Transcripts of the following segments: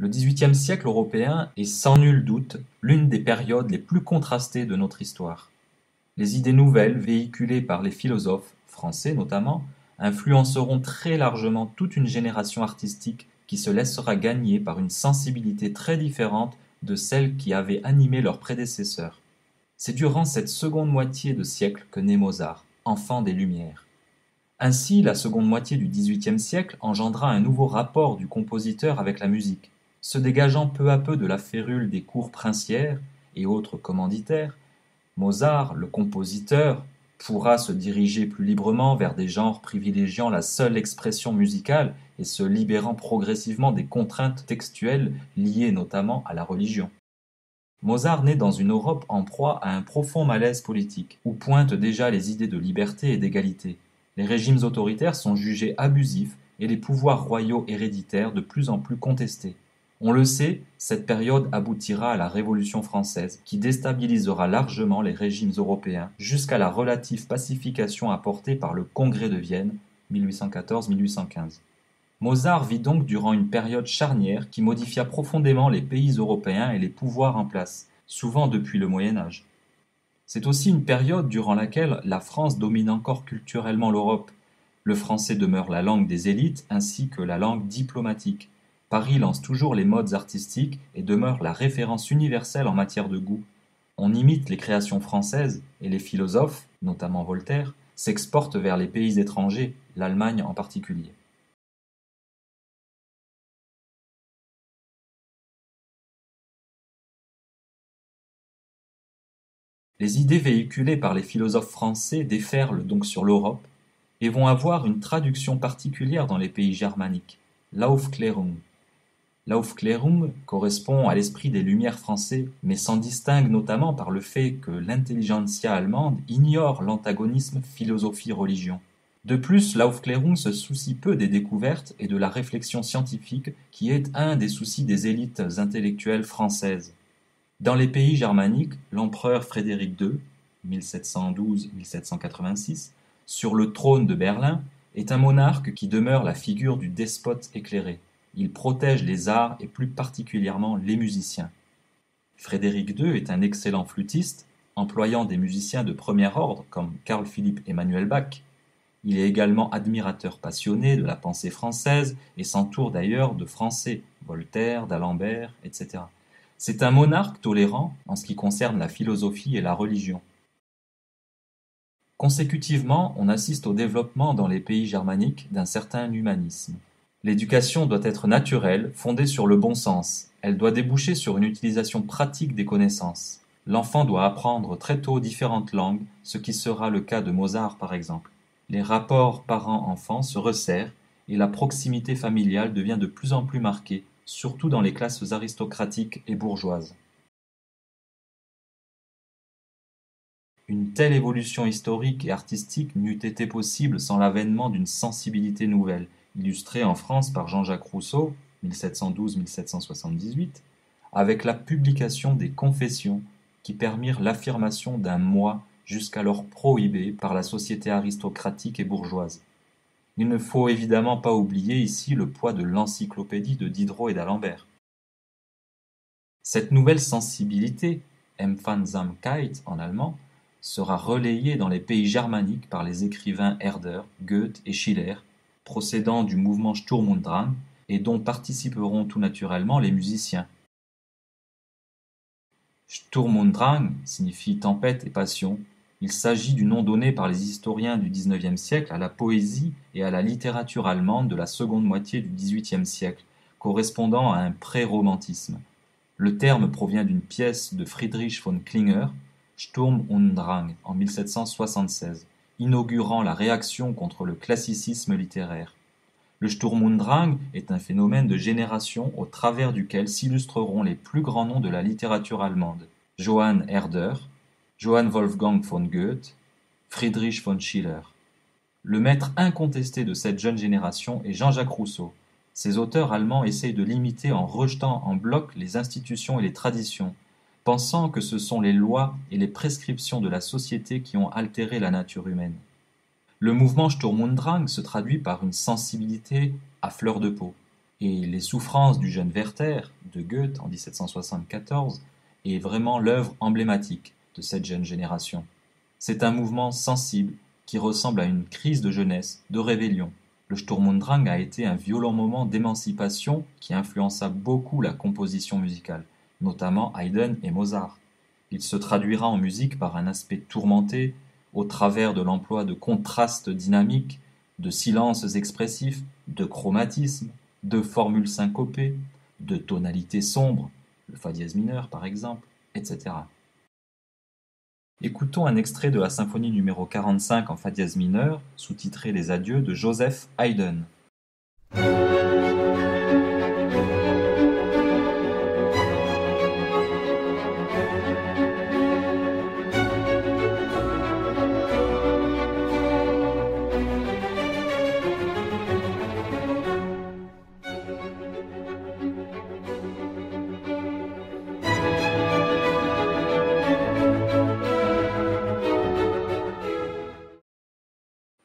Le XVIIIe siècle européen est sans nul doute l'une des périodes les plus contrastées de notre histoire. Les idées nouvelles véhiculées par les philosophes, français notamment, influenceront très largement toute une génération artistique qui se laissera gagner par une sensibilité très différente de celle qui avait animé leurs prédécesseurs. C'est durant cette seconde moitié de siècle que naît Mozart, enfant des Lumières. Ainsi, la seconde moitié du XVIIIe siècle engendra un nouveau rapport du compositeur avec la musique, se dégageant peu à peu de la férule des cours princières et autres commanditaires. Mozart, le compositeur, pourra se diriger plus librement vers des genres privilégiant la seule expression musicale et se libérant progressivement des contraintes textuelles liées notamment à la religion. Mozart naît dans une Europe en proie à un profond malaise politique, où pointent déjà les idées de liberté et d'égalité. Les régimes autoritaires sont jugés abusifs et les pouvoirs royaux héréditaires de plus en plus contestés. On le sait, cette période aboutira à la Révolution française, qui déstabilisera largement les régimes européens jusqu'à la relative pacification apportée par le Congrès de Vienne 1814-1815. Mozart vit donc durant une période charnière qui modifia profondément les pays européens et les pouvoirs en place, souvent depuis le Moyen Âge. C'est aussi une période durant laquelle la France domine encore culturellement l'Europe. Le français demeure la langue des élites ainsi que la langue diplomatique. Paris lance toujours les modes artistiques et demeure la référence universelle en matière de goût. On imite les créations françaises et les philosophes, notamment Voltaire, s'exportent vers les pays étrangers, l'Allemagne en particulier. Les idées véhiculées par les philosophes français déferlent donc sur l'Europe et vont avoir une traduction particulière dans les pays germaniques, l'Aufklärung. L'Aufklärung correspond à l'esprit des Lumières français, mais s'en distingue notamment par le fait que l'intelligentsia allemande ignore l'antagonisme philosophie-religion. De plus, l'Aufklärung se soucie peu des découvertes et de la réflexion scientifique qui est un des soucis des élites intellectuelles françaises. Dans les pays germaniques, l'empereur Frédéric II, 1712-1786, sur le trône de Berlin, est un monarque qui demeure la figure du despote éclairé. Il protège les arts et plus particulièrement les musiciens. Frédéric II est un excellent flûtiste, employant des musiciens de premier ordre comme Carl Philipp Emanuel Bach. Il est également admirateur passionné de la pensée française et s'entoure d'ailleurs de Français, Voltaire, d'Alembert, etc. C'est un monarque tolérant en ce qui concerne la philosophie et la religion. Consécutivement, on assiste au développement dans les pays germaniques d'un certain humanisme. L'éducation doit être naturelle, fondée sur le bon sens. Elle doit déboucher sur une utilisation pratique des connaissances. L'enfant doit apprendre très tôt différentes langues, ce qui sera le cas de Mozart par exemple. Les rapports parents-enfants se resserrent et la proximité familiale devient de plus en plus marquée, surtout dans les classes aristocratiques et bourgeoises. Une telle évolution historique et artistique n'eût été possible sans l'avènement d'une sensibilité nouvelle, illustrée en France par Jean-Jacques Rousseau, 1712-1778, avec la publication des Confessions qui permirent l'affirmation d'un moi jusqu'alors prohibé par la société aristocratique et bourgeoise. Il ne faut évidemment pas oublier ici le poids de l'encyclopédie de Diderot et d'Alembert. Cette nouvelle sensibilité, Empfindsamkeit en allemand, sera relayée dans les pays germaniques par les écrivains Herder, Goethe et Schiller, procédant du mouvement Sturm und Drang et dont participeront tout naturellement les musiciens. Sturm und Drang signifie tempête et passion. Il s'agit du nom donné par les historiens du XIXe siècle à la poésie et à la littérature allemande de la seconde moitié du XVIIIe siècle, correspondant à un pré-romantisme. Le terme provient d'une pièce de Friedrich von Klinger, Sturm und Drang, en 1776, inaugurant la réaction contre le classicisme littéraire. Le Sturm und Drang est un phénomène de génération au travers duquel s'illustreront les plus grands noms de la littérature allemande. Johann Herder, Johann Wolfgang von Goethe, Friedrich von Schiller. Le maître incontesté de cette jeune génération est Jean-Jacques Rousseau. Ces auteurs allemands essayent de l'imiter en rejetant en bloc les institutions et les traditions, pensant que ce sont les lois et les prescriptions de la société qui ont altéré la nature humaine. Le mouvement Sturm und Drang se traduit par une sensibilité à fleur de peau. Et Les souffrances du jeune Werther de Goethe en 1774 est vraiment l'œuvre emblématique de cette jeune génération. C'est un mouvement sensible qui ressemble à une crise de jeunesse, de rébellion. Le Sturm und Drang a été un violent moment d'émancipation qui influença beaucoup la composition musicale, notamment Haydn et Mozart. Il se traduira en musique par un aspect tourmenté, au travers de l'emploi de contrastes dynamiques, de silences expressifs, de chromatismes, de formules syncopées, de tonalités sombres, le fa dièse mineur par exemple, etc. Écoutons un extrait de la symphonie numéro 45 en fa dièse mineur, sous-titrée Les Adieux de Joseph Haydn.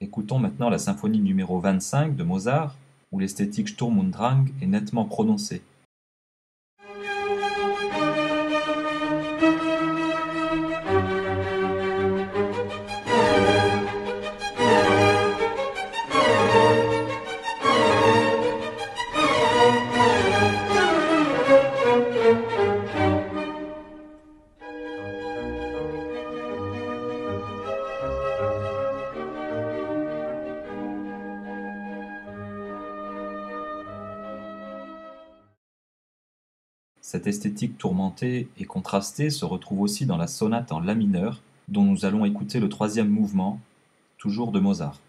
Écoutons maintenant la symphonie numéro 25 de Mozart, où l'esthétique Sturm und Drang est nettement prononcée. Cette esthétique tourmentée et contrastée se retrouve aussi dans la sonate en la mineur, dont nous allons écouter le troisième mouvement, toujours de Mozart.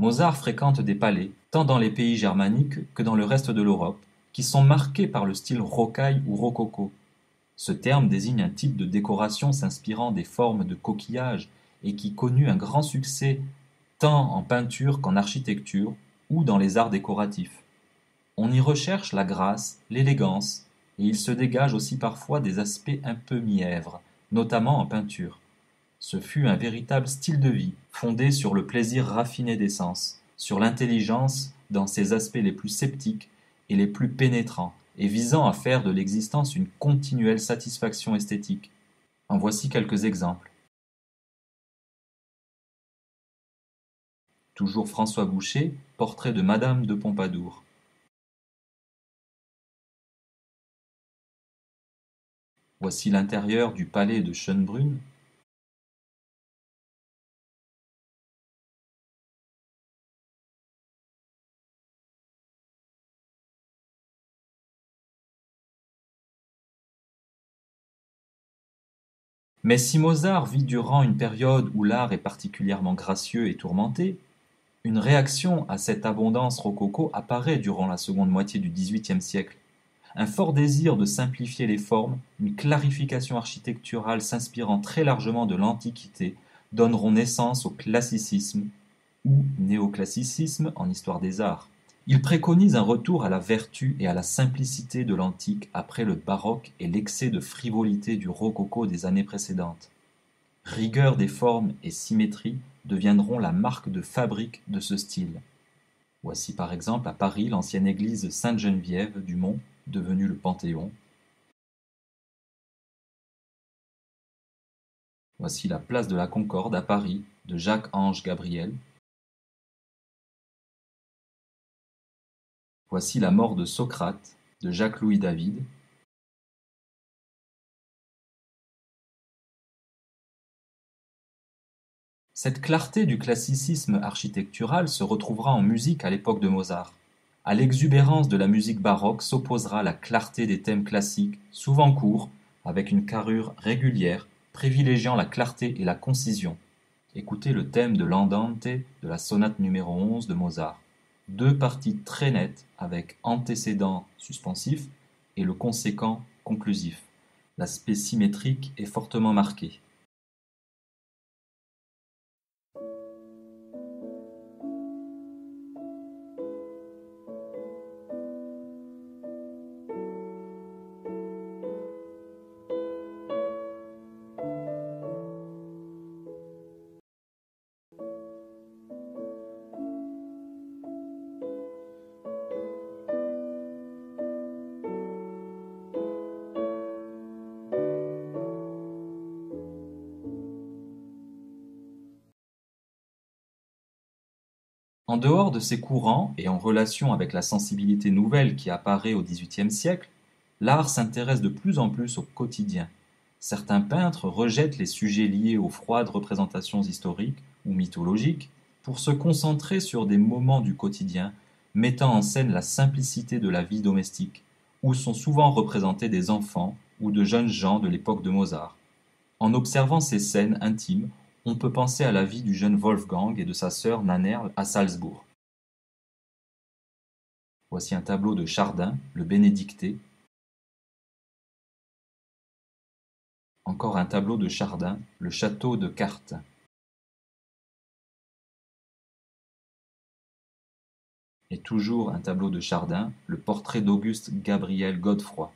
Mozart fréquente des palais, tant dans les pays germaniques que dans le reste de l'Europe, qui sont marqués par le style rocaille ou rococo. Ce terme désigne un type de décoration s'inspirant des formes de coquillages et qui connut un grand succès tant en peinture qu'en architecture ou dans les arts décoratifs. On y recherche la grâce, l'élégance, et il se dégage aussi parfois des aspects un peu mièvres, notamment en peinture. Ce fut un véritable style de vie, fondé sur le plaisir raffiné des sens, sur l'intelligence dans ses aspects les plus sceptiques et les plus pénétrants, et visant à faire de l'existence une continuelle satisfaction esthétique. En voici quelques exemples. Toujours François Boucher, portrait de Madame de Pompadour. Voici l'intérieur du palais de Schönbrunn. Mais si Mozart vit durant une période où l'art est particulièrement gracieux et tourmenté, une réaction à cette abondance rococo apparaît durant la seconde moitié du XVIIIe siècle. Un fort désir de simplifier les formes, une clarification architecturale s'inspirant très largement de l'Antiquité donneront naissance au classicisme ou néoclassicisme en histoire des arts. Il préconise un retour à la vertu et à la simplicité de l'antique après le baroque et l'excès de frivolité du rococo des années précédentes. Rigueur des formes et symétrie deviendront la marque de fabrique de ce style. Voici par exemple à Paris l'ancienne église Sainte-Geneviève du Mont, devenue le Panthéon. Voici la place de la Concorde à Paris de Jacques-Ange Gabriel. Voici la mort de Socrate de Jacques-Louis David. Cette clarté du classicisme architectural se retrouvera en musique à l'époque de Mozart. À l'exubérance de la musique baroque s'opposera la clarté des thèmes classiques, souvent courts, avec une carrure régulière, privilégiant la clarté et la concision. Écoutez le thème de l'Andante de la sonate numéro 11 de Mozart. deux parties très nettes avec antécédent suspensif et le conséquent conclusif. L'aspect symétrique est fortement marqué. En dehors de ces courants et en relation avec la sensibilité nouvelle qui apparaît au XVIIIe siècle, l'art s'intéresse de plus en plus au quotidien. Certains peintres rejettent les sujets liés aux froides représentations historiques ou mythologiques pour se concentrer sur des moments du quotidien mettant en scène la simplicité de la vie domestique, où sont souvent représentés des enfants ou de jeunes gens de l'époque de Mozart. En observant ces scènes intimes, on peut penser à la vie du jeune Wolfgang et de sa sœur Nannerl à Salzbourg. Voici un tableau de Chardin, le Bénédicté. Encore un tableau de Chardin, le château de Cartes. Et toujours un tableau de Chardin, le portrait d'Auguste Gabriel Godefroy.